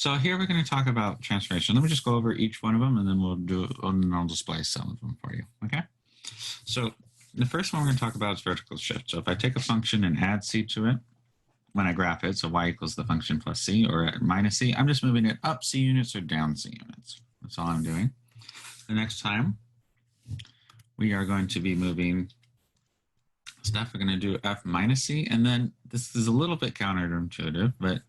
So here we're going to talk about transformation. Let me just go over each one of them, and then I'll display some of them for you. Okay. So the first one we're going to talk about is vertical shift. So if I take a function and add c to it, when I graph it, so y equals the function plus c or minus c, I'm just moving it up c units or down c units. That's all I'm doing. The next time we are going to be moving stuff, we're going to do f minus c, and then this is a little bit counterintuitive, but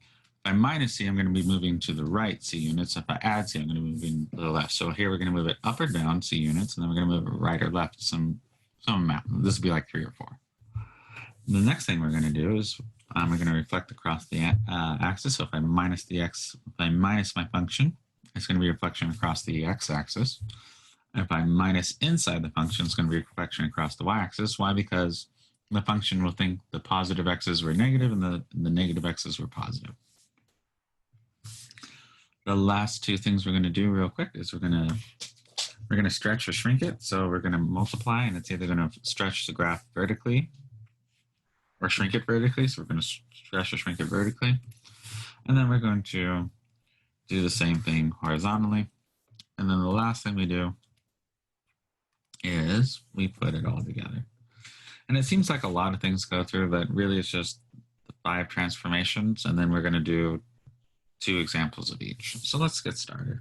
if I minus c, I'm going to be moving to the right c units. If I add c, I'm going to be moving to the left. So here we're going to move it up or down c units, and then we're going to move it right or left some amount. This will be like 3 or 4. The next thing we're going to do is we're going to reflect across the axis. So if I minus the x, if I minus my function, it's going to be a reflection across the x-axis. If I minus inside the function, it's going to be a reflection across the y-axis. Why? Because the function will think the positive x's were negative and the negative x's were positive. The last two things we're going to do real quick is we're going to stretch or shrink it. So we're going to multiply, and it's either going to stretch the graph vertically or shrink it vertically. So we're going to stretch or shrink it vertically. And then we're going to do the same thing horizontally. And then the last thing we do is we put it all together. And it seems like a lot of things go through, but really it's just the 5 transformations. And then we're going to do 2 examples of each. So let's get started.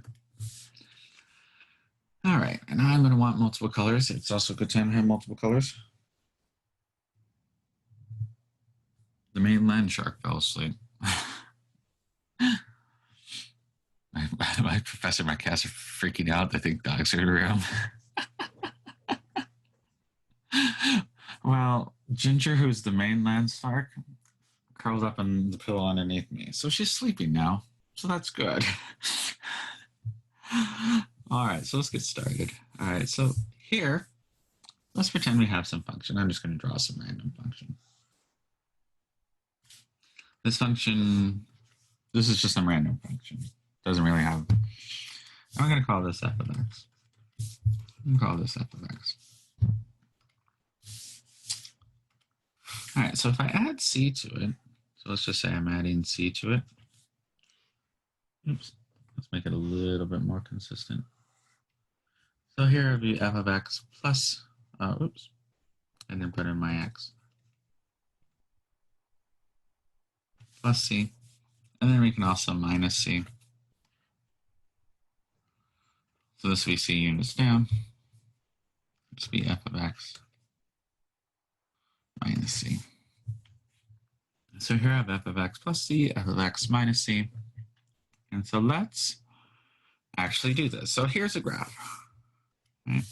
All right, and now I'm going to want multiple colors. It's also a good time to have multiple colors. The main land shark fell asleep. my professor, my cats are freaking out. They think dogs are real. Well, Ginger, who's the main land shark, curled up on the pillow underneath me. So she's sleeping now. So that's good. All right, so let's get started. All right, so here, let's pretend we have some function. I'm just going to draw some random function. This function, this is just some random function. Doesn't really have, I'm going to call this f of x. I'm going to call this f of x. All right, so if I add c to it, so let's just say I'm adding c to it. Oops, let's make it a little bit more consistent. So here would be f of x plus, oops, and then put in my x. Plus c, and then we can also minus c. So this will be c units down. This will be f of x minus c. So here I have f of x plus c, f of x minus c. And so let's actually do this. So here's a graph. Okay.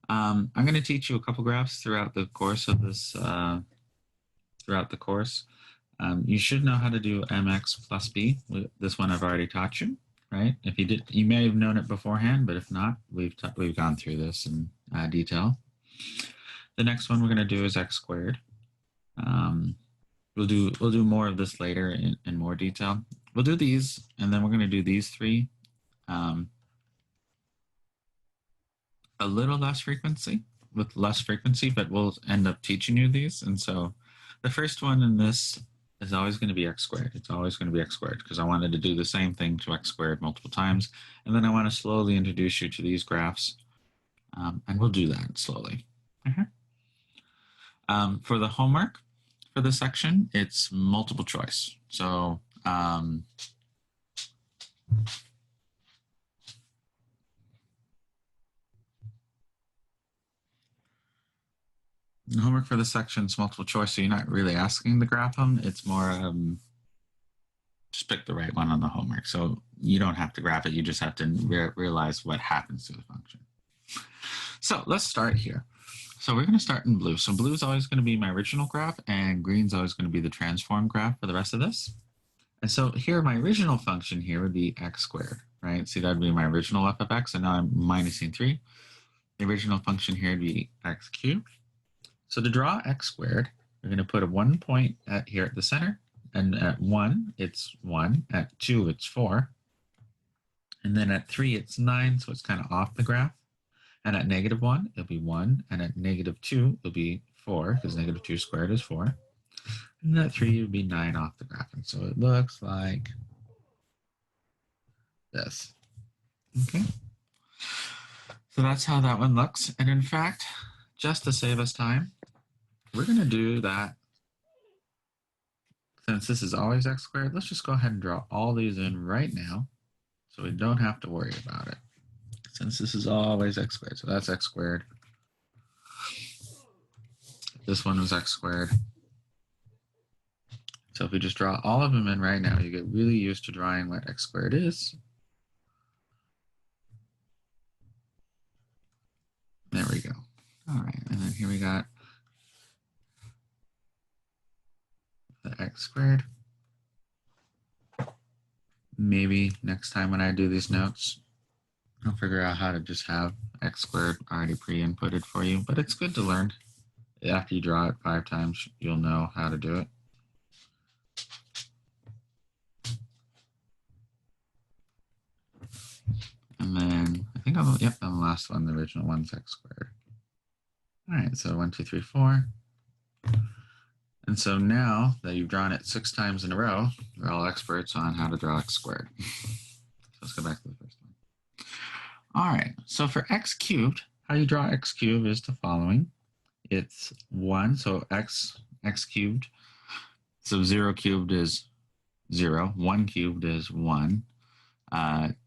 I'm going to teach you a couple graphs throughout the course of this, you should know how to do mx plus b. This one I've already taught you, right? If you did, you may have known it beforehand, but if not, we've gone through this in detail. The next one we're going to do is x squared. We'll do more of this later in more detail. We'll do these, and then we're going to do these 3. A little less frequency, but we'll end up teaching you these. And so the first one in this is always going to be x squared. It's always going to be x squared because I wanted to do the same thing to x squared multiple times. And then I want to slowly introduce you to these graphs, and we'll do that slowly. For the homework for this section, it's multiple choice. So the homework for this section is multiple choice, so you're not really asking to graph them. It's more just pick the right one on the homework. So you don't have to graph it. You just have to realize what happens to the function. So let's start here. So we're going to start in blue. So blue is always going to be my original graph, and green is always going to be the transform graph for the rest of this. And so here, my original function here would be x squared, right? See, that would be my original f of x, and now I'm minusing 3. The original function here would be x cubed. So to draw x squared, we're going to put a 1 point here at the center, and at 1, it's 1. At 2, it's 4. And then at 3, it's 9, so it's kind of off the graph. And at -1, it'll be 1. And at -2, it'll be 4, because -2 squared is 4. And at 3, it'll be 9 off the graph. And so it looks like this. Okay. So that's how that one looks. And in fact, just to save us time, we're going to do that. Since this is always x squared, let's just go ahead and draw all these in right now so we don't have to worry about it. Since this is always x squared, so that's x squared. This one was x squared. So if we just draw all of them in right now, you get really used to drawing what x squared is. There we go. All right, and then here we got the x squared. Maybe next time when I do these notes, I'll figure out how to just have x squared already pre-inputted for you, but it's good to learn. After you draw it 5 times, you'll know how to do it. And then I think on the last one, the original one's x squared. All right, so 1, 2, 3, 4. And so now that you've drawn it 6 times in a row, you're all experts on how to draw x squared. So let's go back to the first one. All right, so for x cubed, how you draw x cubed is the following. It's 1, so x cubed. So 0 cubed is 0. 1 cubed is 1.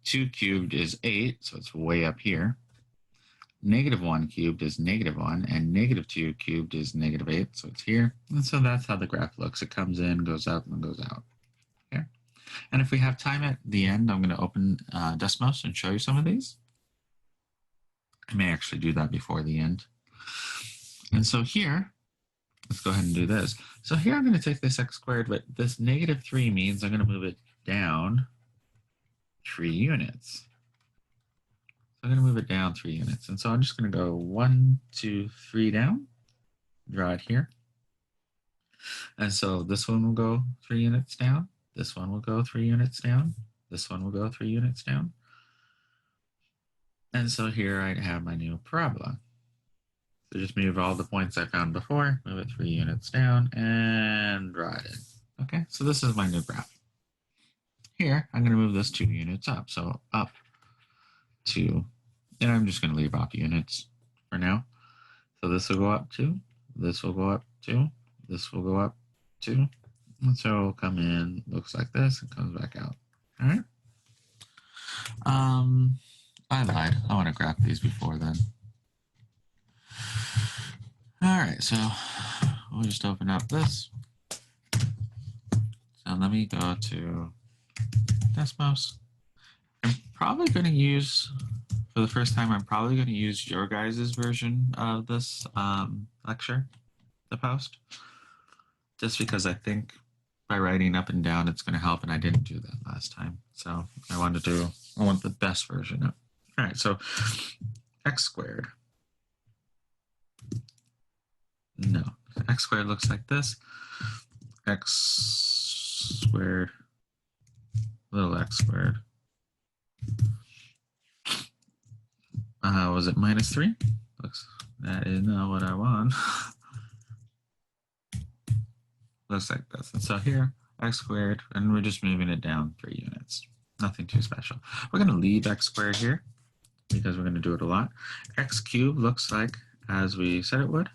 2 cubed is 8, so it's way up here. -1 cubed is -1, and -2 cubed is -8, so it's here. And so that's how the graph looks. It comes in, goes up, and goes out. Okay. And if we have time at the end, I'm going to open Desmos and show you some of these. I may actually do that before the end. And so here, let's go ahead and do this. So here I'm going to take this x squared, but this -3 means I'm going to move it down 3 units. So I'm going to move it down 3 units. And so I'm just going to go 1, 2, 3 down, draw it here. And so this one will go 3 units down. This one will go 3 units down. This one will go 3 units down. And so here I have my new parabola. So just move all the points I found before, move it 3 units down, and draw it in. Okay, so this is my new graph. Here, I'm going to move this 2 units up. So up 2, and I'm just going to leave off units for now. So this will go up 2, this will go up 2, this will go up 2. And so it'll come in, looks like this, and comes back out. All right. I lied. I want to graph these before then. All right, so we'll just open up this. So let me go to Desmos. I'm probably going to use, for the first time, I'm probably going to use your guys' version of this lecture to post, just because I think by writing up and down, it's going to help, and I didn't do that last time. So I want the best version of it. All right, so x squared. No, x squared looks like this. X squared, little x squared. Was it -3? Looks, that is not what I want. Looks like this. And so here, x squared, and we're just moving it down 3 units. Nothing too special. We're going to leave x squared here because we're going to do it a lot. X cubed looks like as we said it would.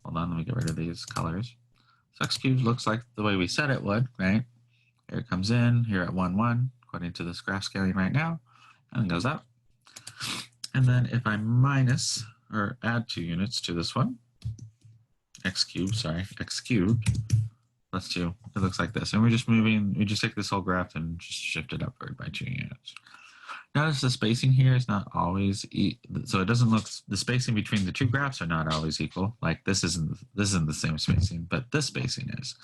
Hold on, let me get rid of these colors. So x cubed looks like the way we said it would, right? Here it comes in, here at 1, 1, according to this graph scaling right now, and it goes up. And then if I minus or add 2 units to this one, x cubed, plus 2, it looks like this. And we're just moving, we just take this whole graph and just shift it upward by 2 units. Notice the spacing here is not always, so it doesn't look, the spacing between the 2 graphs are not always equal. Like this isn't the same spacing, but this spacing is.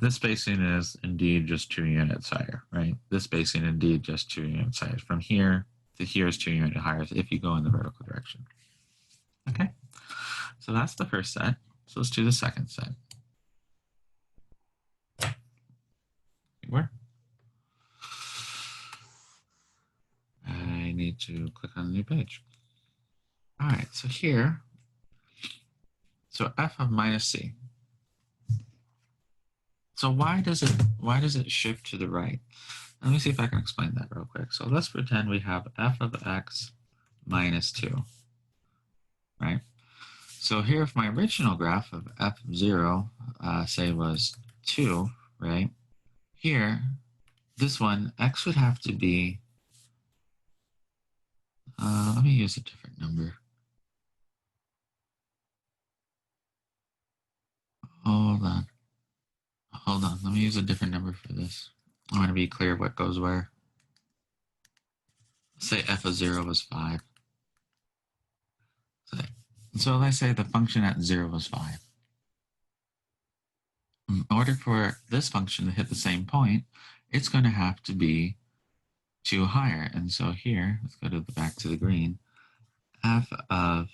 This spacing is indeed just 2 units higher, right? This spacing indeed just 2 units higher. From here to here is 2 units higher if you go in the vertical direction. Okay, so that's the first set. So let's do the second set. Where? I need to click on a new page. All right, so here, so f of minus c. So why does it shift to the right? Let me see if I can explain that real quick. So let's pretend we have f of x minus 2, right? So here, if my original graph of f of 0, say, was 2, right? Here, this one, x would have to be, let me use a different number. Hold on. Hold on. Let me use a different number for this. I want to be clear what goes where. Say f of 0 was 5. So let's say the function at 0 was 5. In order for this function to hit the same point, it's going to have to be 2 higher. And so here, let's go back to the green. F of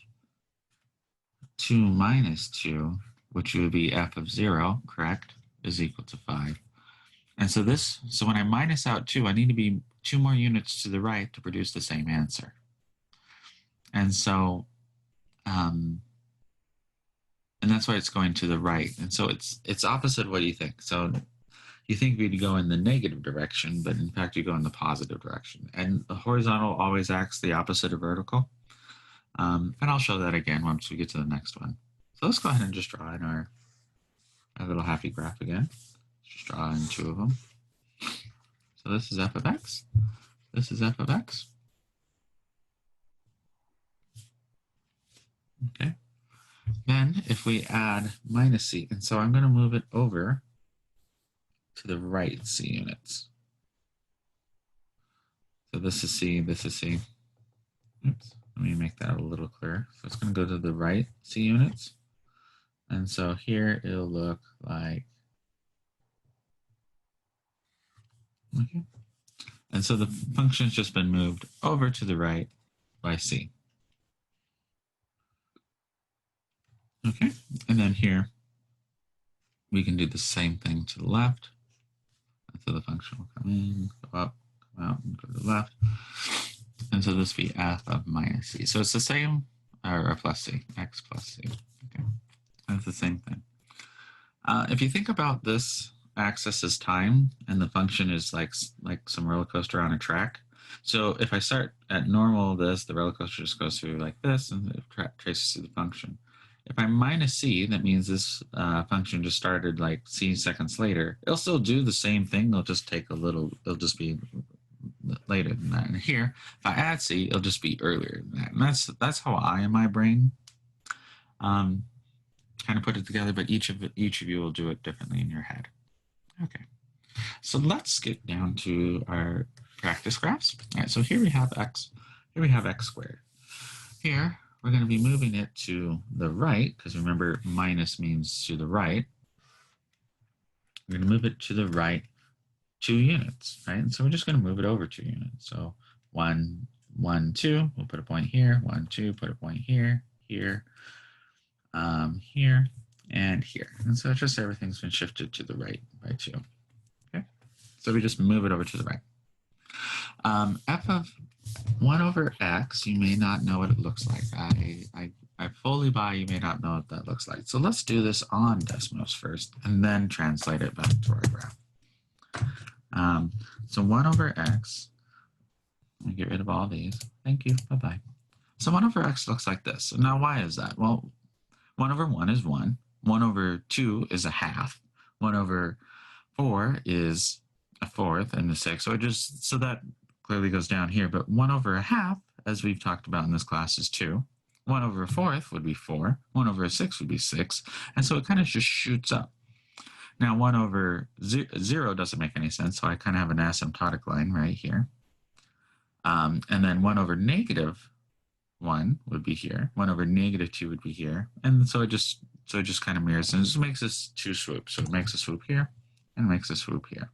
2 minus 2, which would be f of 0, correct, is equal to 5. And so when I minus out 2, I need to be 2 more units to the right to produce the same answer. And so, and that's why it's going to the right. And so it's opposite of what you think. So you think we'd go in the negative direction, but in fact you go in the positive direction. And the horizontal always acts the opposite of vertical. And I'll show that again once we get to the next one. So let's go ahead and just draw in our little happy graph again. Just draw in 2 of them. So this is f of x. This is f of x. Okay. Then if we add minus c, and so I'm going to move it over to the right c units. So this is c, this is c. Oops, let me make that a little clearer. So it's going to go to the right c units. And so here it'll look like, okay. And so the function's just been moved over to the right by c. Okay, and then here we can do the same thing to the left. And so the function will come in, go up, come out, and go to the left. And so this will be f of minus c. So it's the same, or plus c, x plus c. Okay, that's the same thing. If you think about this axis as time, and the function is like some roller coaster on a track. So if I start at normal this, the roller coaster just goes through like this, and it traces through the function. If I minus c, that means this function just started like c seconds later. It'll still do the same thing. It'll just take a little, it'll just be later than that. And here, if I add c, it'll just be earlier than that. And that's how I, in my brain, kind of put it together, but each of you will do it differently in your head. Okay, so let's get down to our practice graphs. All right, so here we have x, here we have x squared. Here, we're going to be moving it to the right, because remember, minus means to the right. We're going to move it to the right 2 units, right? And so we're just going to move it over 2 units. So 1, 1, 2, we'll put a point here. 1, 2, put a point here, here, here, and here. And so just everything's been shifted to the right by 2. Okay, so we just move it over to the right. F of 1 over x, you may not know what it looks like. I fully buy you may not know what that looks like. So let's do this on Desmos first, and then translate it back to our graph. So 1 over x, let me get rid of all these. Thank you, bye-bye. So 1 over x looks like this. So now why is that? Well, 1 over 1 is 1. 1 over 2 is a half. 1 over 4 is a fourth, and a 6. So that clearly goes down here, but 1 over a half, as we've talked about in this class, is 2. 1 over a fourth would be 4. 1 over a 6 would be 6. And so it kind of just shoots up. Now 1 over 0 doesn't make any sense, so I kind of have an asymptotic line right here. And then 1 over negative 1 would be here. 1 over negative 2 would be here. And so it just kind of mirrors, and it just makes this 2 swoops. So it makes a swoop here and makes a swoop here.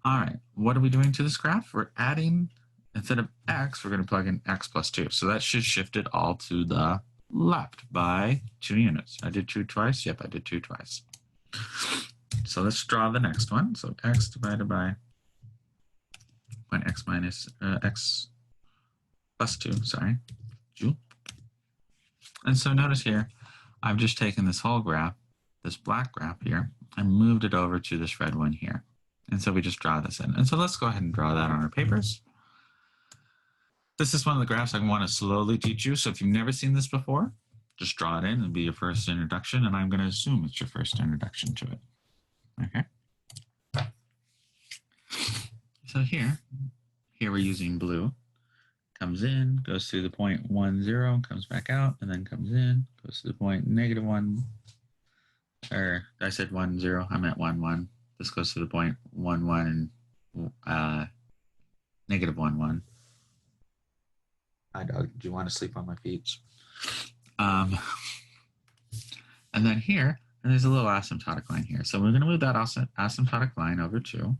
All right, what are we doing to this graph? We're adding, instead of x, we're going to plug in x plus 2. So that should shift it all to the left by 2 units. I did 2 twice. Yep, I did 2 twice. So let's draw the next one. So x divided by x minus x plus 2, sorry. And so notice here, I've just taken this whole graph, this black graph here, and moved it over to this red one here. And so we just draw this in. And so let's go ahead and draw that on our papers. This is one of the graphs I want to slowly teach you. So if you've never seen this before, just draw it in and be your first introduction. And I'm going to assume it's your first introduction to it. Okay. So here we're using blue. Comes in, goes through the point 1, 0, comes back out, and then comes in, goes to the point -1, or I said 1, 0, I meant 1, 1. This goes to the point 1, 1, and -1, 1. Hi, dog. Do you want to sleep on my feet? And then here, and there's a little asymptotic line here. So we're going to move that asymptotic line over too.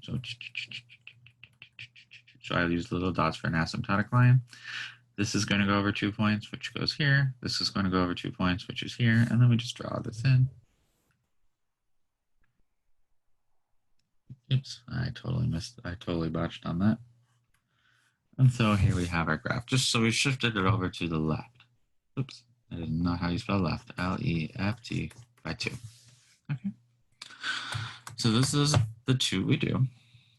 So I use little dots for an asymptotic line. This is going to go over 2 points, which goes here. This is going to go over 2 points, which is here. And then we just draw this in. Oops, I totally botched on that. And so here we have our graph. Just so we shifted it over to the left. Oops, that is not how you spell left. L-E-F-T by 2. Okay. So this is the 2 we do.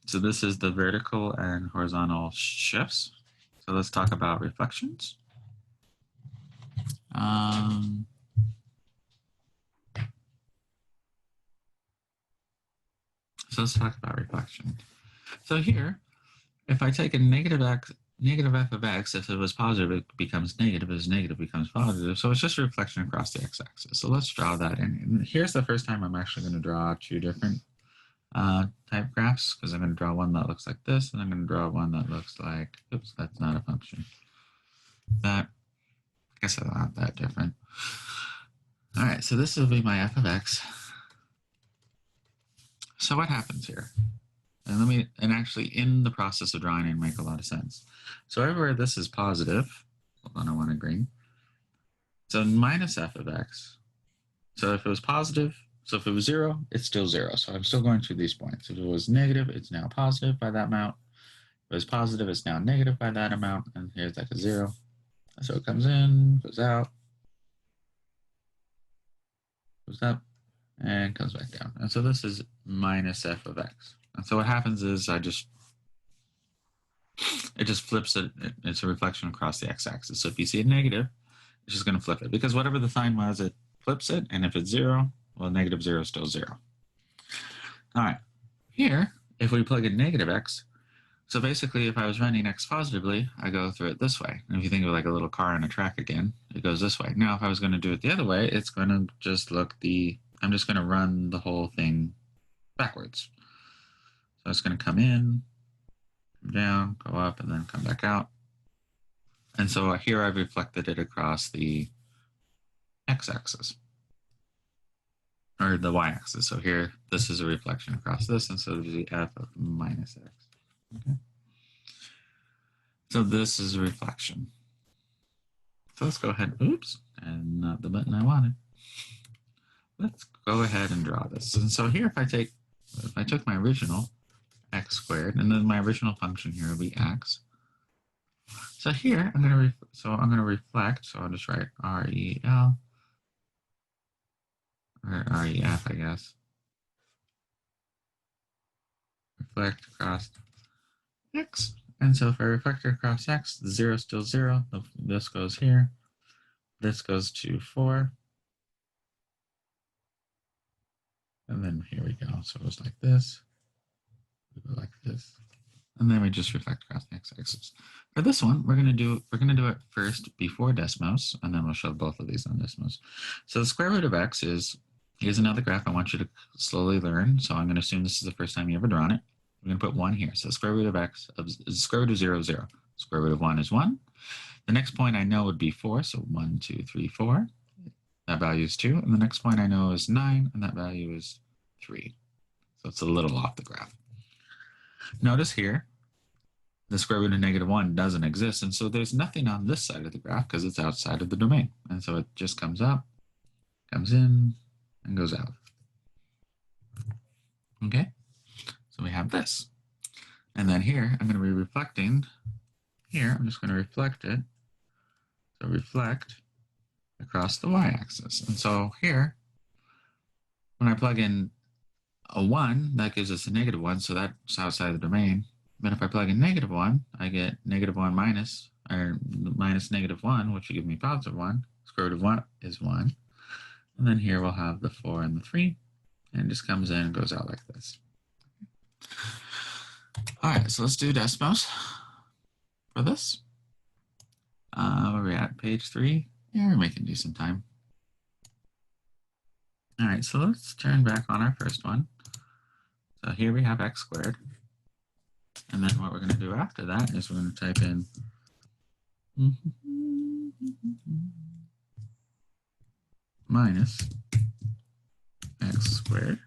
So this is the vertical and horizontal shifts. So let's talk about reflections. So let's talk about reflection. So here, if I take a negative f of x, if it was positive, it becomes negative. If it's negative, it becomes positive. So it's just a reflection across the x-axis. So let's draw that in. And here's the first time I'm actually going to draw 2 different type graphs, because I'm going to draw one that looks like this, and I'm going to draw one that looks like, oops, that's not a function. That, I guess they're not that different. All right, so this will be my f of x. So what happens here? And actually in the process of drawing it make a lot of sense. So everywhere this is positive, hold on, I want to green. So minus f of x. So if it was positive, so if it was 0, it's still 0. So I'm still going through these points. If it was negative, it's now positive by that amount. If it was positive, it's now negative by that amount. And here's like a 0. So it comes in, goes out, goes up, and comes back down. And so this is minus f of x. And so what happens is it just flips it. It's a reflection across the x-axis. So if you see a negative, it's just going to flip it. Because whatever the sign was, it flips it. And if it's 0, well, -0 is still 0. All right. Here, if we plug in negative x, so basically if I was running x positively, I go through it this way. And if you think of like a little car on a track again, it goes this way. Now, if I was going to do it the other way, it's going to just I'm just going to run the whole thing backwards. So it's going to come in, come down, go up, and then come back out. And so here I've reflected it across the x-axis, or the y-axis. So here, this is a reflection across this, and so there's the f of minus x. Okay. So this is a reflection. So let's go ahead, oops, and not the button I wanted. Let's go ahead and draw this. And so here, if I took my original x squared, and then my original function here will be x. So here I'm going to reflect. So I'll just write REL or REF, I guess. Reflect across x. And so if I reflect across x, the 0 is still 0. This goes here. This goes to 4. And then here we go. So it goes like this. We go like this. And then we just reflect across the x-axis. For this one, we're gonna do it first before Desmos, and then we'll show both of these on Desmos. So the square root of x here's another graph I want you to slowly learn. So I'm gonna assume this is the first time you ever drawn it. We're gonna put 1 here. So square root of x is square root of 0, 0. Square root of 1 is 1. The next point I know would be 4. So 1, 2, 3, 4. That value is 2. And the next point I know is 9, and that value is 3. So it's a little off the graph. Notice here, the square root of -1 doesn't exist. And so there's nothing on this side of the graph because it's outside of the domain. And so it just comes up, comes in, and goes out. Okay, so we have this. And then here, I'm going to be reflecting. Here, I'm just going to reflect it. So reflect across the y-axis. And so here, when I plug in a 1, that gives us a negative 1, so that's outside the domain. But if I plug in negative 1, I get negative 1 minus, or minus negative 1, which will give me positive 1. Square root of 1 is 1. And then here we'll have the 4 and the 3, and it just comes in and goes out like this. All right, so let's do Desmos for this. Where are we at? Page 3? Yeah, we're making decent time. All right, so let's turn back on our first one. So here we have x squared. And then what we're going to do after that is we're going to type in minus x squared.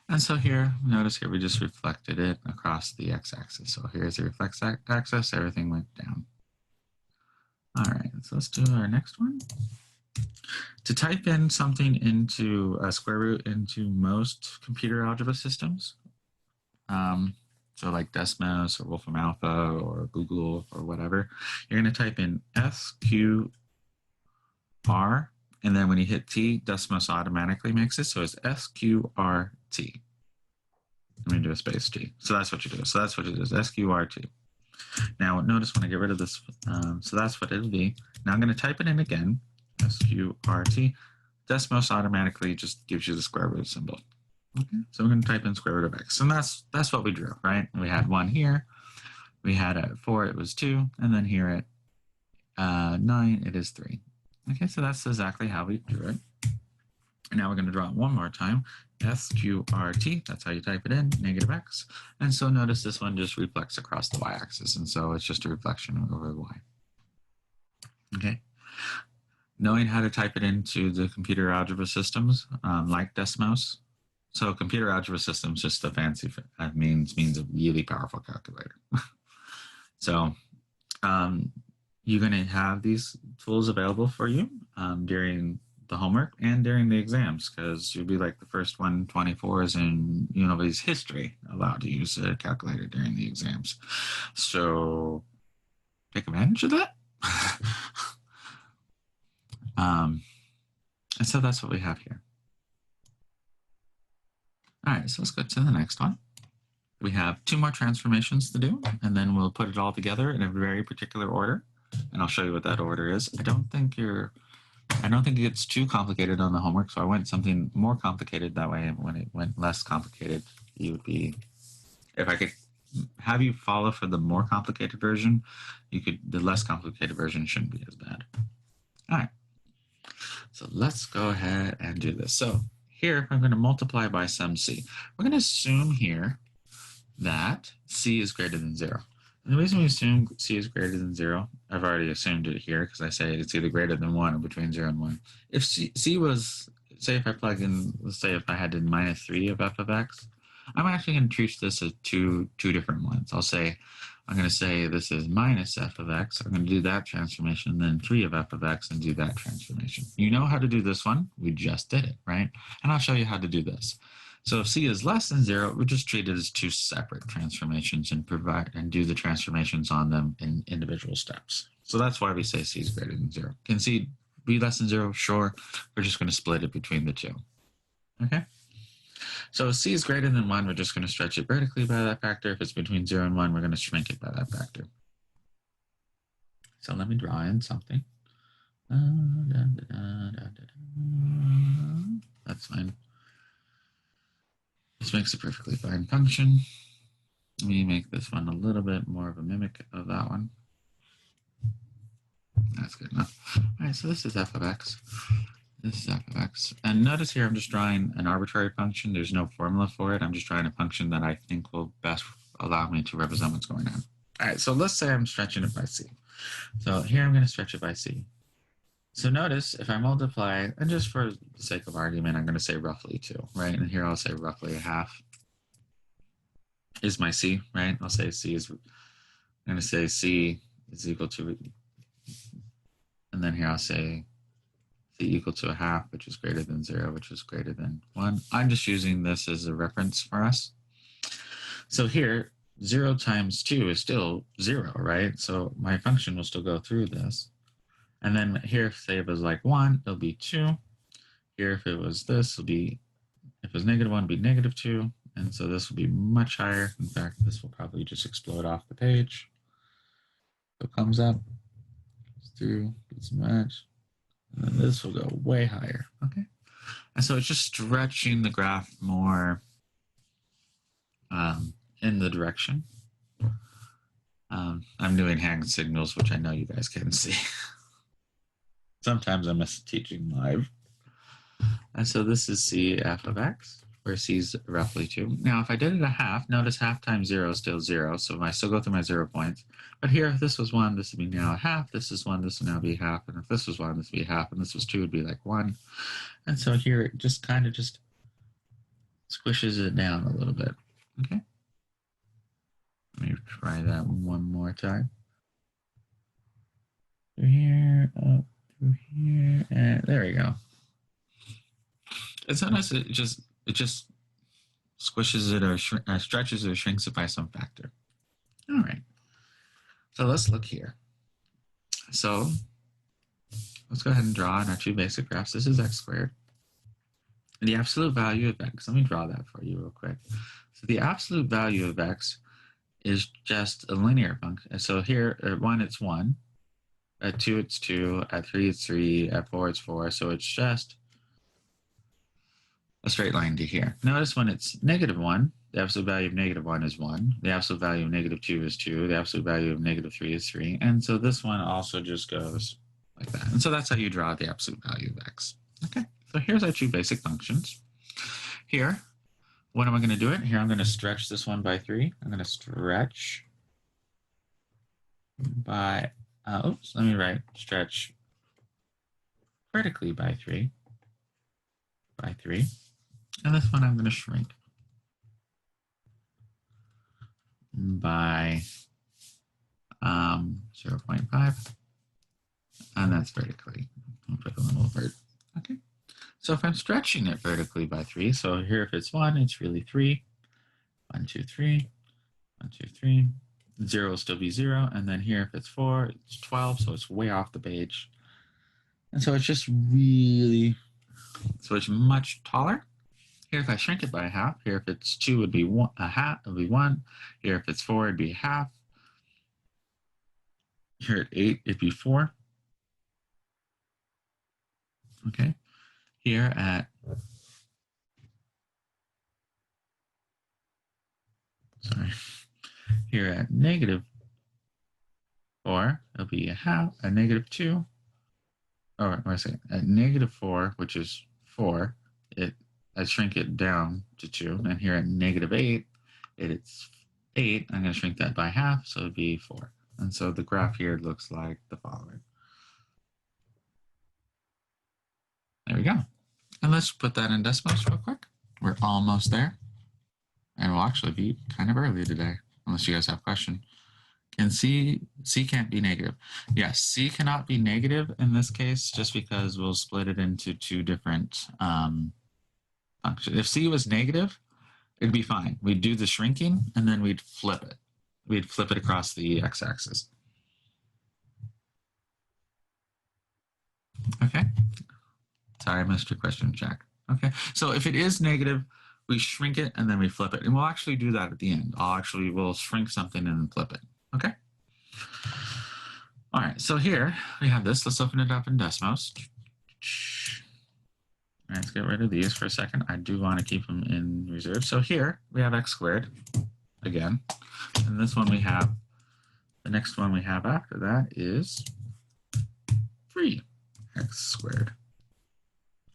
And so here, notice here we just reflected it across the x-axis. So here's the reflex axis, everything went down. All right, so let's do our next one. To type in something into a square root into most computer algebra systems, so like Desmos or Wolfram Alpha or Google or whatever, you're going to type in SQR, and then when you hit T, Desmos automatically makes it, so it's SQRT. Let me do a space T. So that's what you do. So that's what it is, SQRT. Now notice when I get rid of this, so that's what it'll be. Now I'm going to type it in again, SQRT. Desmos automatically just gives you the square root symbol. Okay, so we're going to type in square root of x, and that's what we drew, right? We had 1 here, we had at 4 it was 2, and then here at 9 it is 3. Okay, so that's exactly how we drew it. And now we're going to draw it one more time, SQRT, that's how you type it in, negative x. And so notice this one just reflects across the y-axis, and so it's just a reflection over the y. Okay. Knowing how to type it into the computer algebra systems, like Desmos. So computer algebra systems, just a fancy means a really powerful calculator. So you're going to have these tools available for you during the homework and during the exams, because you'll be like the first 124s in university's history allowed to use a calculator during the exams. So take advantage of that. And so that's what we have here. All right, so let's go to the next one. We have 2 more transformations to do, and then we'll put it all together in a very particular order, and I'll show you what that order is. I don't think it gets too complicated on the homework, so I went something more complicated that way. When it went less complicated, you would be, if I could have you follow for the more complicated version, the less complicated version shouldn't be as bad. All right, so let's go ahead and do this. So here, I'm going to multiply by some c. We're going to assume here that c is greater than 0. And the reason we assume c is greater than 0, I've already assumed it here because I say it's either greater than 1 or between 0 and 1. If c was, say if I plug in, let's say if I had in minus 3 of f of x, I'm actually going to treat this as two different ones. I'm going to say this is minus f of x. I'm going to do that transformation, then 3 of f of x and do that transformation. You know how to do this one. We just did it, right? And I'll show you how to do this. So if c is less than 0, we just treat it as 2 separate transformations and do the transformations on them in individual steps. So that's why we say c is greater than 0. Can c be less than 0? Sure. We're just going to split it between the two. Okay? So if c is greater than 1, we're just going to stretch it vertically by that factor. If it's between 0 and 1, we're going to shrink it by that factor. So let me draw in something. That's fine. This makes a perfectly fine function. Let me make this one a little bit more of a mimic of that one. That's good enough. All right, so this is f of x. This is f of x. And notice here I'm just drawing an arbitrary function. There's no formula for it. I'm just drawing a function that I think will best allow me to represent what's going on. All right, so let's say I'm stretching it by c. So here I'm going to stretch it by c. So notice if I multiply, and just for the sake of argument, I'm going to say roughly 2, right? And here I'll say roughly a half is my c, right? I'll say c is, I'm going to say c is equal to, and then here I'll say c equal to a half, which is greater than 0, which is greater than 1. I'm just using this as a reference for us. So here, 0 times 2 is still 0, right? So my function will still go through this. And then here, say if it was like 1, it'll be 2. Here, if it was this, it'll be If it was -1, it'd be -2. And so this will be much higher. In fact, this will probably just explode off the page. So it comes up, goes through, gets matched, and then this will go way higher. Okay. And so it's just stretching the graph more in the direction. I'm doing hand signals, which I know you guys can't see. Sometimes I miss teaching live. And so this is C f of x, where C is roughly 2. Now, if I did it a half, notice half times 0 is still 0. So I still go through my 0 points. But here, if this was 1, this would be now a half. This is 1, this would now be half. And if this was 1, this would be half. And this was 2, it would be like 1. And so here, it just kind of just squishes it down a little bit. Okay. Let me try that one more time. Through here, up through here, and there we go. And sometimes it just squishes it or stretches or shrinks it by some factor. All right. So let's look here. So let's go ahead and draw in our two basic graphs. This is x squared. And the absolute value of x, let me draw that for you real quick. So the absolute value of x is just a linear function. So here, at 1, it's 1. At 2, it's 2. At 3, it's 3. At 4, it's 4. So it's just a straight line to here. Notice when it's -1, the absolute value of -1 is 1. The absolute value of -2 is 2. The absolute value of -3 is 3. And so this one also just goes like that. And so that's how you draw the absolute value of x. Okay, so here's our two basic functions. Here, what am I going to do it? Here, I'm going to stretch this one by 3. I'm going to stretch by, oops, let me write stretch vertically by 3. And this one I'm going to shrink by 0.5. And that's vertically. I'll put a little vert. Okay. So if I'm stretching it vertically by 3, so here if it's 1, it's really 3. 1, 2, 3. 1, 2, 3. 0 will still be 0. And then here if it's 4, it's 12. So it's way off the page. And so it's just really, so it's much taller. Here if I shrink it by a half, here if it's 2, it would be a half, it would be 1. Here if it's 4, it'd be half. Here at 8, it'd be 4. Okay. Here at, here at -4, it'll be a half, a -2. Or I say at -4, which is 4, I shrink it down to 2. And here at -8, it's 8. I'm going to shrink that by half, so it'd be 4. And so the graph here looks like the following. There we go. And let's put that in decimals real quick. We're almost there. And we'll actually be kind of early today, unless you guys have a question. Can C can't be negative. Yes, C cannot be negative in this case, just because we'll split it into two different functions. If C was negative, it'd be fine. We'd do the shrinking, and then we'd flip it. We'd flip it across the x-axis. Okay. Sorry, I missed your question, Jack. Okay, so if it is negative, we shrink it and then we flip it. And we'll actually do that at the end. We'll shrink something and then flip it. Okay. All right, so here we have this. Let's open it up in Desmos. All right, let's get rid of these for a second. I do want to keep them in reserve. So here we have x squared again. And this one we have, the next one we have after that is 3x squared.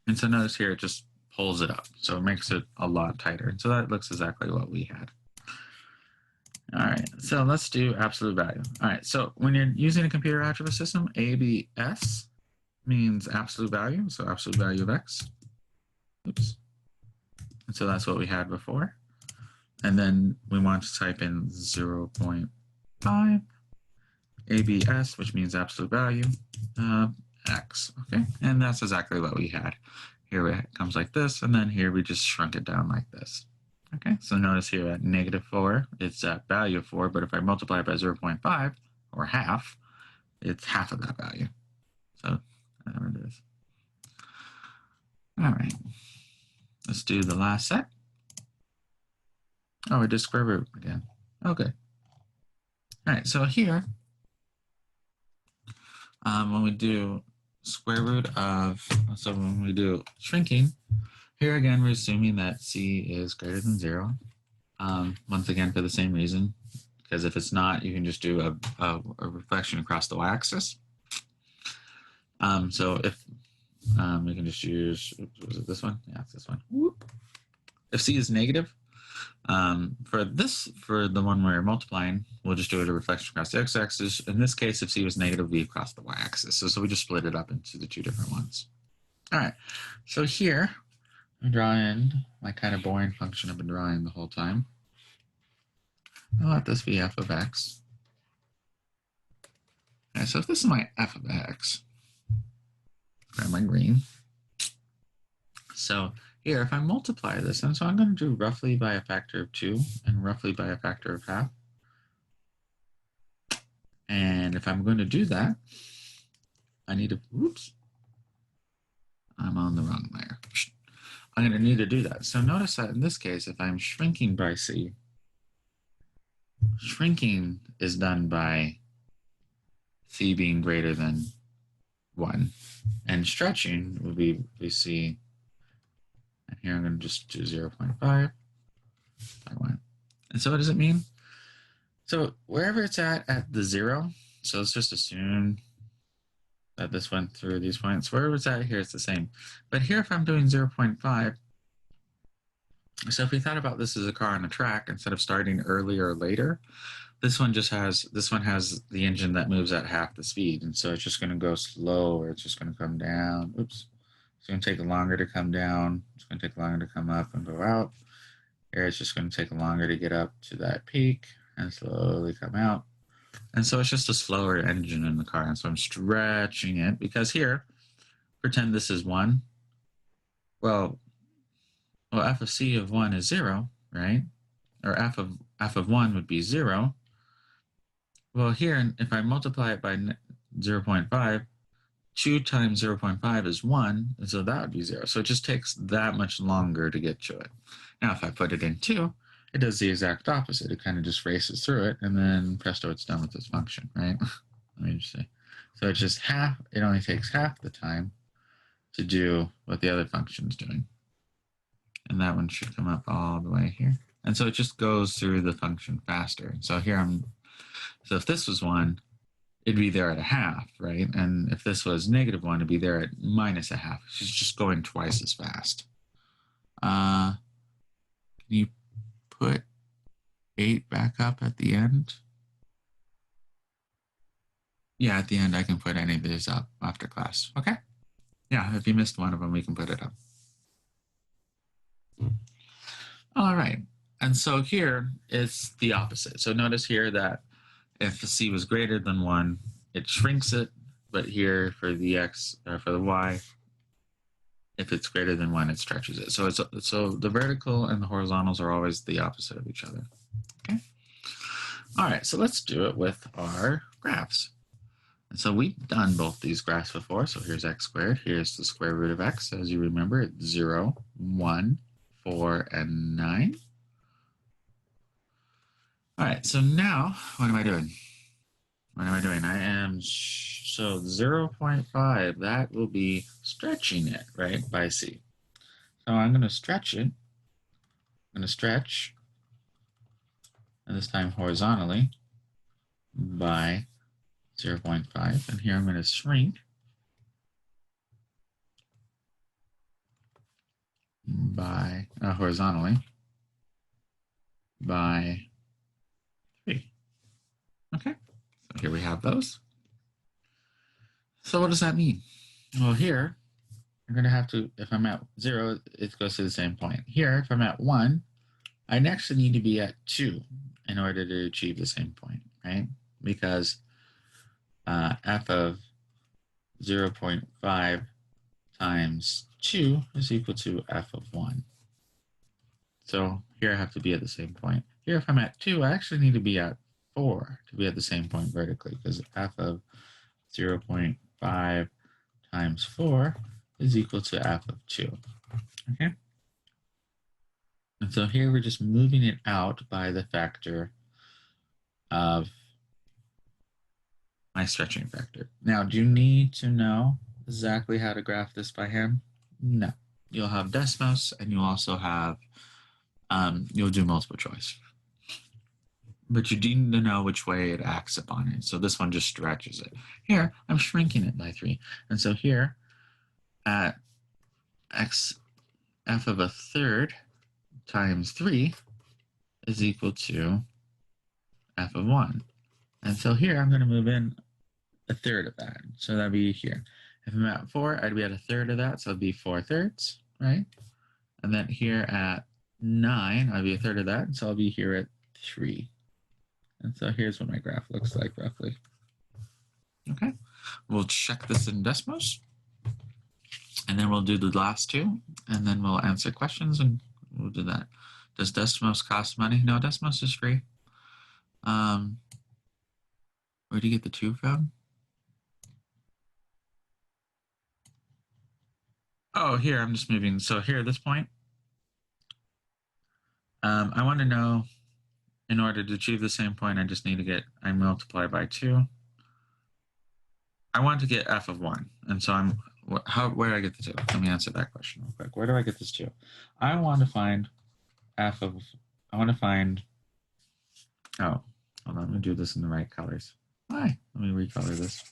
And so notice here, it just pulls it up. So it makes it a lot tighter. And so that looks exactly what we had. All right, so let's do absolute value. All right, so when you're using a computer algebra system, ABS means absolute value. So absolute value of x. Oops. And so that's what we had before. And then we want to type in 0.5 ABS, which means absolute value x, okay? And that's exactly what we had. Here it comes like this, and then here we just shrunk it down like this. Okay, so notice here at -4, it's at value of 4, but if I multiply it by 0.5, or half, it's half of that value. So there it is. All right. Let's do the last set. Oh, we did square root again. Okay. All right, so here, when we do square root of, so when we do shrinking, here again, we're assuming that c is greater than 0. Once again, for the same reason, because if it's not, you can just do a reflection across the y-axis. So if we can just use, was it this one? Yeah, it's this one. Whoop. If c is negative, for the one we're multiplying, we'll just do it a reflection across the x-axis. In this case, if c was negative, it'll be across the y-axis. So we just split it up into the two different ones. All right, so here, I'm drawing my kind of boring function I've been drawing the whole time. I'll let this be f of x. All right, so if this is my f of x, grab my green. So here, if I multiply this, and so I'm going to do roughly by a factor of 2 and roughly by a factor of half. And if I'm going to do that, I need to, oops, I'm on the wrong layer. I'm going to need to do that. So notice that in this case, if I'm shrinking by c, shrinking is done by c being greater than 1. And stretching would be c, and here I'm going to just do 0.5 by 1. And so what does it mean? So wherever it's at the 0, so let's just assume that this went through these points. Wherever it's at here, it's the same. But here, if I'm doing 0.5, so if we thought about this as a car on a track, instead of starting earlier or later, this one has the engine that moves at half the speed. And so it's just going to go slow, or it's just going to come down. Oops. It's going to take longer to come down. It's going to take longer to come up and go out. Here, it's just going to take longer to get up to that peak and slowly come out. And so it's just a slower engine in the car. And so I'm stretching it because here, pretend this is 1. Well, f of c of 1 is 0, right? Or f of 1 would be 0. Well, here, if I multiply it by 0.5, 2 times 0.5 is 1, and so that would be 0. So it just takes that much longer to get to it. Now, if I put it in 2, it does the exact opposite. It kind of just races through it, and then presto, it's done with this function, right? Let me just say. So it's just half, it only takes half the time to do what the other function is doing. And that one should come up all the way here. And so it just goes through the function faster. So here so if this was 1, it'd be there at a half, right? And if this was -1, it'd be there at minus a half. It's just going twice as fast. Can you put 8 back up at the end? Yeah, at the end, I can put any of these up after class. Okay? Yeah, if you missed one of them, we can put it up. All right. And so here it's the opposite. So notice here that if the c was greater than 1, it shrinks it. But here for the x, or for the y, if it's greater than 1, it stretches it. So so the vertical and the horizontals are always the opposite of each other. Okay. All right, so let's do it with our graphs. And so we've done both these graphs before. So here's x squared. Here's the square root of x. As you remember, it's 0, 1, 4, and 9. All right, so now what am I doing? I am, so 0.5, that will be stretching it, right, by c. So I'm going to stretch it. I'm going to stretch, and this time horizontally, by 0.5. And here I'm going to shrink by, horizontally, by 3. Okay. So here we have those. So what does that mean? Well, here, I'm going to have to, if I'm at 0, it goes to the same point. Here, if I'm at 1, I next need to be at 2 in order to achieve the same point, right? Because f of 0.5 times 2 is equal to f of 1. So here I have to be at the same point. Here, if I'm at 2, I actually need to be at 4 to be at the same point vertically, because f of 0.5 times 4 is equal to f of 2. Okay. And so here we're just moving it out by the factor of my stretching factor. Now, do you need to know exactly how to graph this by hand? No. You'll have Desmos, and you'll also have, you'll do multiple choice. But you need to know which way it acts upon it. So this one just stretches it. Here, I'm shrinking it by 3. And so here, at x f of a third times 3 is equal to f of 1. And so here, I'm going to move in a third of that. So that'd be here. If I'm at 4, I'd be at a third of that. So it'd be 4/3, right? And then here at 9, I'd be a third of that. So I'll be here at 3. And so here's what my graph looks like roughly. Okay, we'll check this in Desmos. And then we'll do the last two. And then we'll answer questions and we'll do that. Does Desmos cost money? No, Desmos is free. Where do you get the 2 from? Oh, here, I'm just moving. So here at this point, I want to know, in order to achieve the same point, I just need to get, I multiply by 2. I want to get f of 1. And so where do I get the 2? Let me answer that question real quick. Where do I get this 2? I want to find oh, hold on, let me do this in the right colors. Let me recolor this.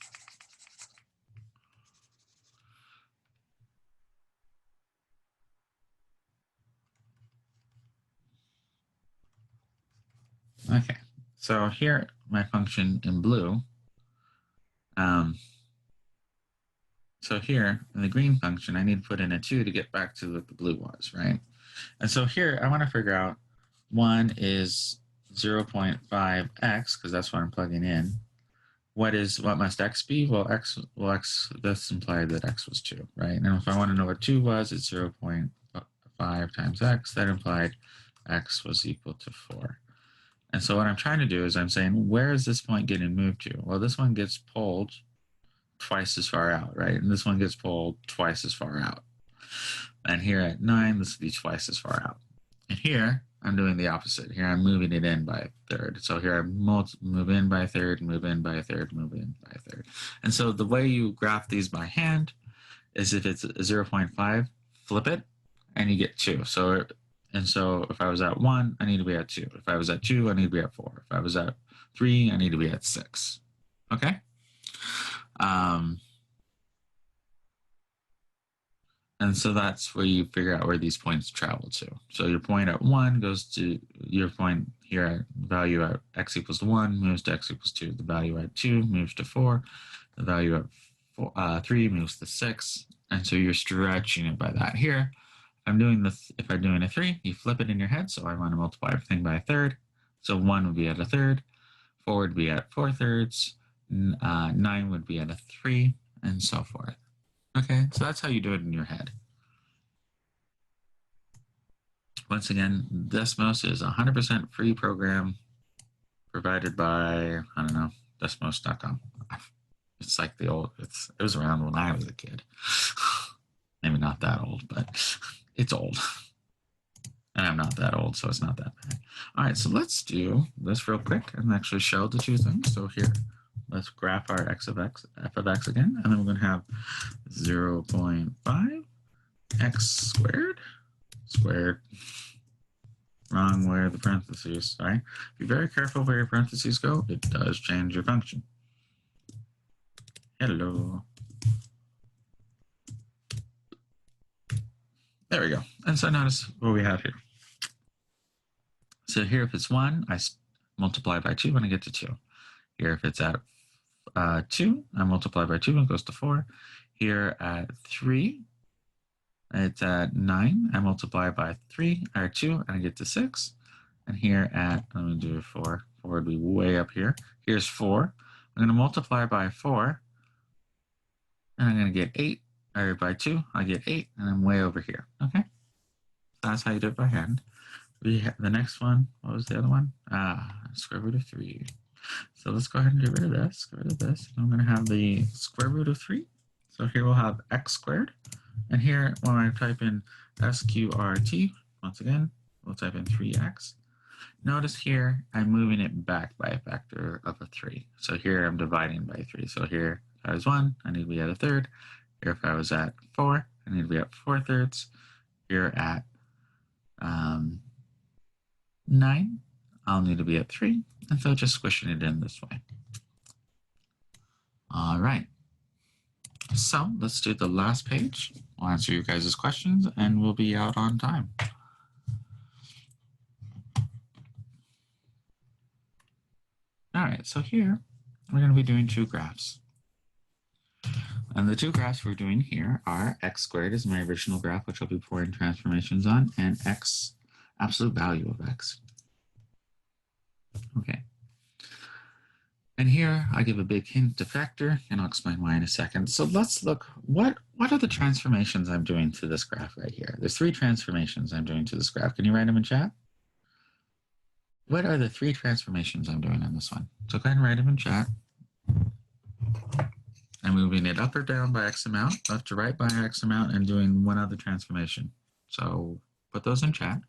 Okay, so here, my function in blue. So here, in the green function, I need to put in a 2 to get back to what the blue was, right? And so here, I want to figure out 1 is 0.5x, because that's what I'm plugging in. What must x be? Well, x, this implied that x was 2, right? And if I want to know what 2 was, it's 0.5 times x. That implied x was equal to 4. And so what I'm trying to do is I'm saying, where is this point getting moved to? Well, this one gets pulled twice as far out, right? And this one gets pulled twice as far out. And here at 9, this would be twice as far out. And here, I'm doing the opposite. Here, I'm moving it in by a third. So here, I move in by a third, move in by a third, move in by a third. And so the way you graph these by hand is if it's 0.5, flip it, and you get 2. So if I was at 1, I need to be at 2. If I was at 2, I need to be at 4. If I was at 3, I need to be at 6. Okay? And so that's where you figure out where these points travel to. So your point at 1 goes to your point here at value at x equals to 1 moves to x equals 2. The value at 2 moves to 4. The value at 3 moves to 6. And so you're stretching it by that. Here, if I'm doing a 3, you flip it in your head. So I want to multiply everything by a third. So 1 would be at a third. 4 would be at 4/3. 9 would be at a 3, and so forth. Okay, so that's how you do it in your head. Once again, Desmos is a 100% free program provided by, I don't know, Desmos.com. It's like it was around when I was a kid. Maybe not that old, but it's old. And I'm not that old, so it's not that bad. All right, so let's do this real quick and actually show the 2 things. So here, let's graph our f of x again, and then we're going to have 0.5 x squared. Wrong where the parentheses, right? Be very careful where your parentheses go. It does change your function. Hello. There we go. And so notice what we have here. So here, if it's 1, I multiply by 2 when I get to 2. Here, if it's at 2, I multiply by 2 and it goes to 4. Here at 3, it's at 9, I multiply by 2 and I get to 6. And here at, let me do 4. 4 would be way up here. Here's 4. I'm going to multiply by 4 and I'm going to get 8. Or by 2, I get 8, and I'm way over here. Okay, that's how you do it by hand. We have the next one. What was the other one? Square root of 3. So let's go ahead and get rid of this. Get rid of this. I'm going to have the square root of 3. So here we'll have x squared, and here when I type in sqrt, once again, we'll type in 3x. Notice here, I'm moving it back by a factor of a 3. So here I'm dividing by 3. So here, if I was 1, I need to be at a third. Here, if I was at 4, I need to be at 4/3. Here at 9, I'll need to be at 3. And so just squishing it in this way. All right. So let's do the last page. I'll answer you guys' questions and we'll be out on time. All right, so here we're going to be doing 2 graphs. And the 2 graphs we're doing here are x squared is my original graph, which I'll be pouring transformations on, and x, absolute value of x. Okay. And here I give a big hint to factor, and I'll explain why in a second. So let's look, what are the transformations I'm doing to this graph right here? There's 3 transformations I'm doing to this graph. Can you write them in chat? What are the 3 transformations I'm doing on this one? So go ahead and write them in chat. I'm moving it up or down by X amount, left to right by X amount, and doing one other transformation. So put those in chat.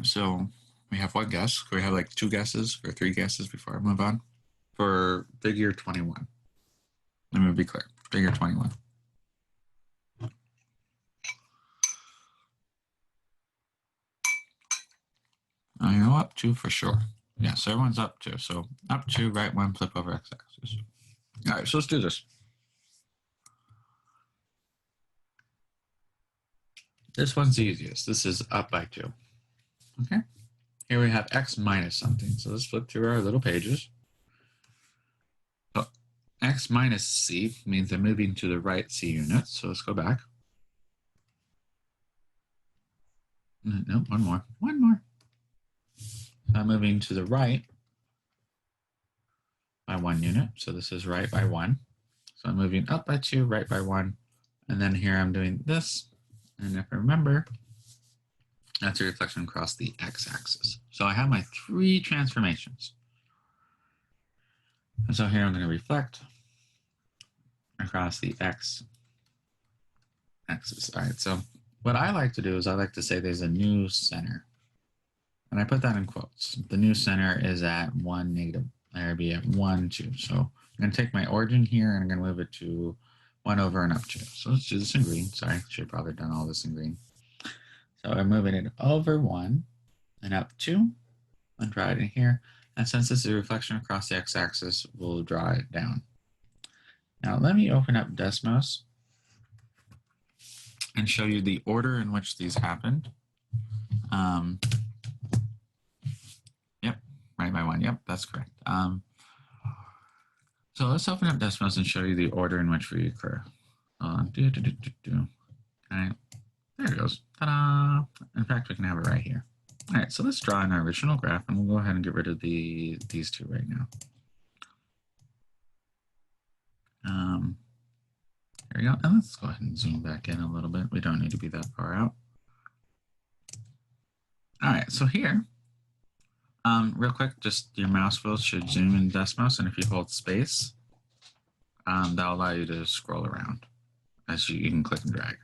So we have one guess. We have like 2 guesses or 3 guesses before I move on for figure 21. Let me be clear, figure 21. I know up 2 for sure. Yes, everyone's up 2. So up 2, right 1, flip over x-axis. All right, so let's do this. This one's the easiest. This is up by 2. Okay. Here we have x minus something. So let's flip through our little pages. So x minus c means I'm moving to the right c unit. So let's go back. No, one more. I'm moving to the right by 1 unit. So this is right by 1. So I'm moving up by 2, right by 1. And then here I'm doing this. And if I remember, that's a reflection across the x-axis. So I have my 3 transformations. And so here I'm going to reflect across the x-axis. All right, so what I like to do is I like to say there's a new center. And I put that in quotes. The new center is at 1, negative, or be at 1, 2. So I'm going to take my origin here and I'm going to move it to 1 over and up 2. So let's do this in green. Sorry, should have probably done all this in green. So I'm moving it over 1 and up 2 and draw it in here. And since this is a reflection across the x-axis, we'll draw it down. Now let me open up Desmos and show you the order in which these happened. Yep, right by 1. Yep, that's correct. So let's open up Desmos and show you the order in which we occur. All right. There it goes. Ta-da! In fact, we can have it right here. All right, so let's draw in our original graph, and we'll go ahead and get rid of these 2 right now. There we go. And let's go ahead and zoom back in a little bit. We don't need to be that far out. All right, so here, real quick, just your mouse wheel should zoom in Desmos, and if you hold space, that'll allow you to scroll around as you can click and drag.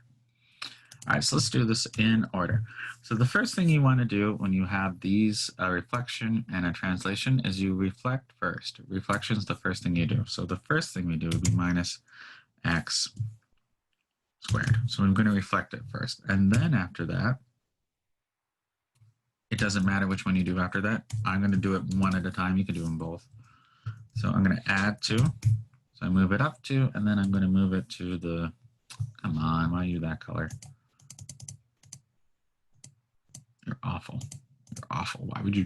All right, so let's do this in order. So the first thing you want to do when you have these, a reflection and a translation, is you reflect first. Reflection is the first thing you do. So the first thing we do would be minus x squared. So I'm going to reflect it first. And then after that, it doesn't matter which one you do after that. I'm going to do it one at a time. You can do them both. So I'm going to add 2. So I move it up 2, and then I'm going to move it to the, come on, why are you that color? You're awful. You're awful. Why would you?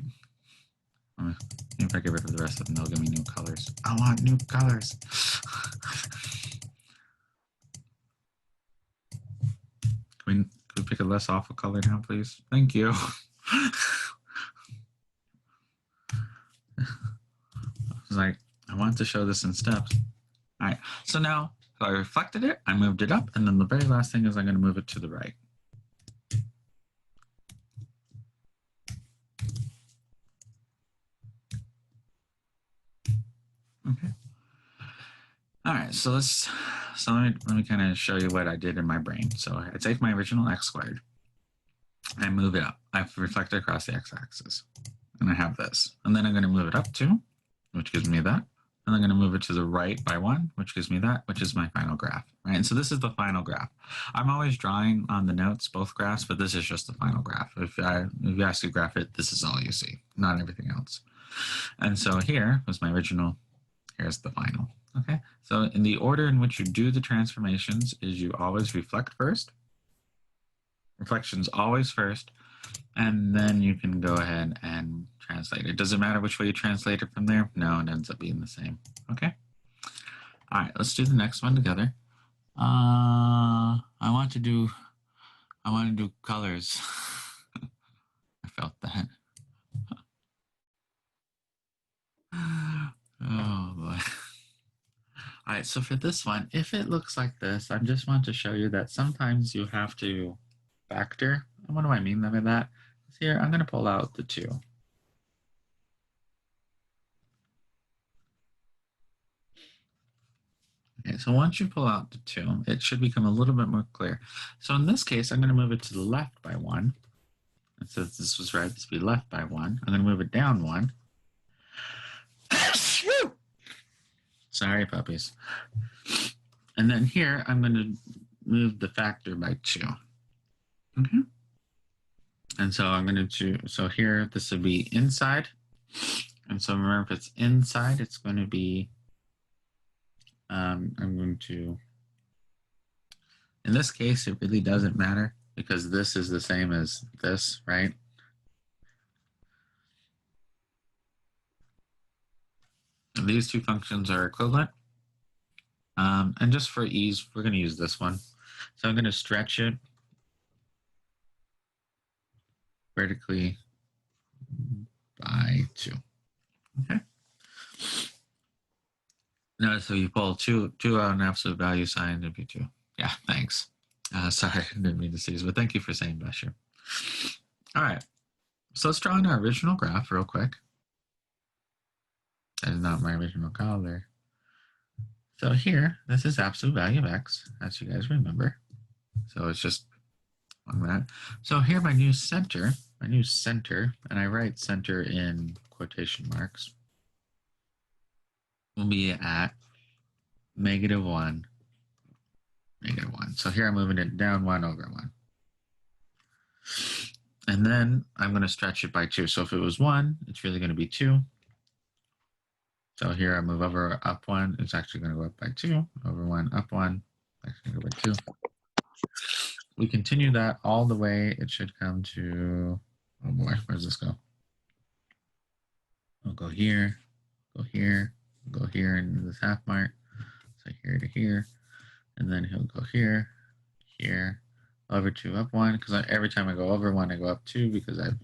If I get rid of the rest of them, they'll give me new colors. I want new colors. Can we pick a less awful color now, please? Thank you. I was like, I want to show this in steps. All right. So now I reflected it, I moved it up, and then the very last thing is I'm going to move it to the right. Okay. All right, so let me kind of show you what I did in my brain. So I take my original x squared, I move it up. I reflect it across the x-axis, and I have this. And then I'm going to move it up 2, which gives me that. And I'm going to move it to the right by 1, which gives me that, which is my final graph. Right? And so this is the final graph. I'm always drawing on the notes both graphs, but this is just the final graph. If you ask to graph it, this is all you see, not everything else. And so here was my original. Here's the final. Okay, so in the order in which you do the transformations is you always reflect first. Reflection's always first, and then you can go ahead and translate it. Does it matter which way you translate it from there? No, it ends up being the same. Okay. All right, let's do the next one together. I want to do colors. I felt that. Oh boy. All right, so for this one, if it looks like this, I just want to show you that sometimes you have to factor. And what do I mean by that? Here, I'm going to pull out the 2. Okay, so once you pull out the 2, it should become a little bit more clear. So in this case, I'm going to move it to the left by 1. And so this was right, this would be left by 1. I'm going to move it down 1. Sorry, puppies. And then here, I'm going to move the factor by 2. Okay. And so I'm going to, so here, this would be inside. And so remember, if it's inside, it's going to be, I'm going to, in this case, it really doesn't matter because this is the same as this, right? And these two functions are equivalent. And just for ease, we're going to use this one. So I'm going to stretch it vertically by 2. Okay. No, so you pull 2 out an absolute value sign, it'd be 2. Yeah, thanks. Sorry, I didn't mean to seize, but thank you for saying Besher. All right, so let's draw in our original graph real quick. That is not my original color. So here, this is absolute value of x, as you guys remember. So it's just on that. So here my new center, and I write center in quotation marks, will be at -1, -1. So here I'm moving it down 1 over 1. And then I'm going to stretch it by 2. So if it was 1, it's really going to be 2. So here I move over up 1. It's actually going to go up by 2. Over 1, up 1. Actually go by 2. We continue that all the way. It should come to, oh boy, where does this go? I'll go here, go here, go here into this half mark. So here to here. And then he'll go here, here, over 2, up 1. Because every time I go over 1, I go up 2 because I've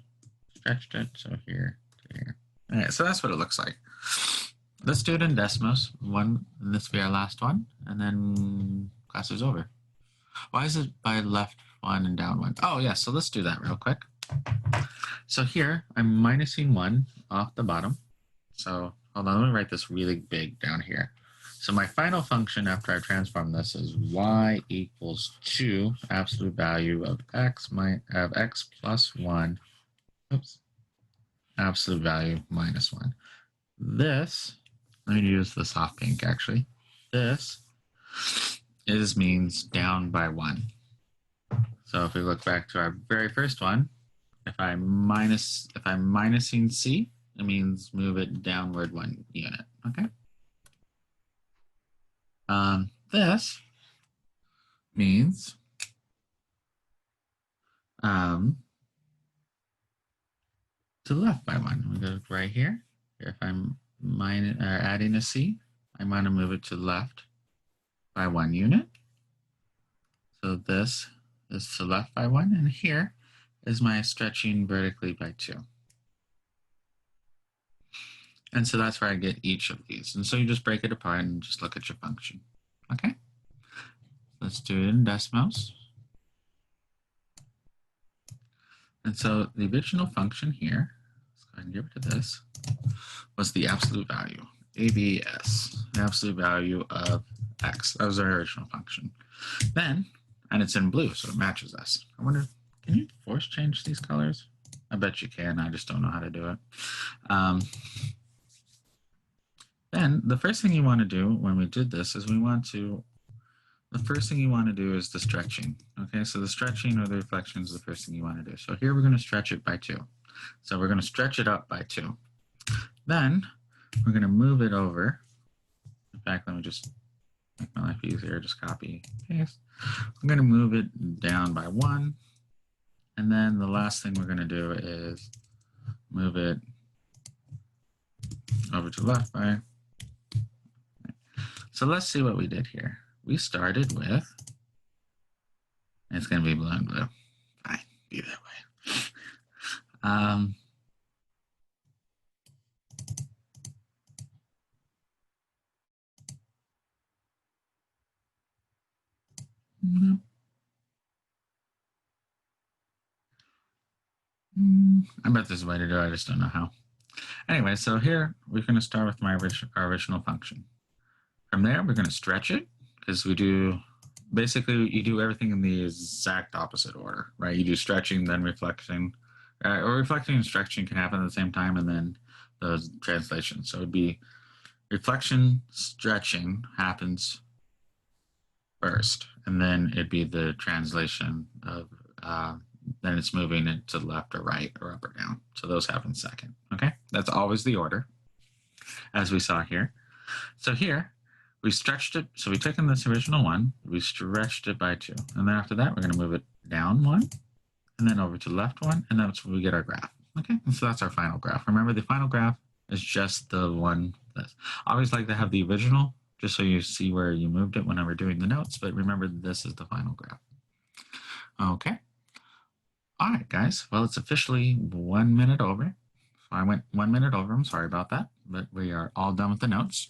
stretched it. So here to here. All right, so that's what it looks like. Let's do it in Desmos. 1, and this will be our last one. And then class is over. Why is it by left 1 and down 1? Oh, yeah, so let's do that real quick. So here, I'm minusing 1 off the bottom. So hold on, let me write this really big down here. So my final function after I transform this is y equals 2 absolute value of x plus 1, oops, absolute value minus 1. This, let me use the soft pink actually. This means down by 1. So if we look back to our very first one, if I'm minusing c, it means move it downward 1 unit. Okay. This means to the left by 1. We go right here. If I'm adding a c, I want to move it to the left by 1 unit. So this is to the left by 1, and here is my stretching vertically by 2. And so that's where I get each of these. And so you just break it apart and just look at your function. Okay? Let's do it in Desmos. And so the original function here, let's go ahead and get rid of this, was the absolute value. ABS, the absolute value of x. That was our original function. Then, and it's in blue, so it matches us. I wonder, can you force change these colors? I bet you can. I just don't know how to do it. Then the first thing you want to do when we did this is the first thing you want to do is the stretching. Okay, so the stretching or the reflection is the first thing you want to do. So here we're going to stretch it by 2. So we're going to stretch it up by 2. Then we're going to move it over. In fact, let me just make my life easier. Just copy, paste. I'm going to move it down by 1. And then the last thing we're going to do is move it over to the left by. So let's see what we did here. We started with, it's going to be blue and blue. Fine, be that way. No. I bet there's a way to do it. I just don't know how. Anyway, so here we're going to start with our original function. From there, we're going to stretch it because we do, basically you do everything in the exact opposite order, right? You do stretching, then reflecting, or reflecting and stretching can happen at the same time, and then the translation. So it'd be reflection, stretching happens first, and then it'd be the translation of, then it's moving it to the left or right or up or down. So those happen second, okay? That's always the order, as we saw here. So here, we stretched it, so we've taken this original one, we stretched it by 2. And then after that, we're gonna move it down 1, and then over to the left 1, and that's where we get our graph, okay? And so that's our final graph. Remember, the final graph is just the one that's, I always like to have the original, just so you see where you moved it whenever doing the notes, but remember, this is the final graph. Okay. All right, guys. Well, it's officially 1 minute over. So I went 1 minute over. I'm sorry about that, but we are all done with the notes.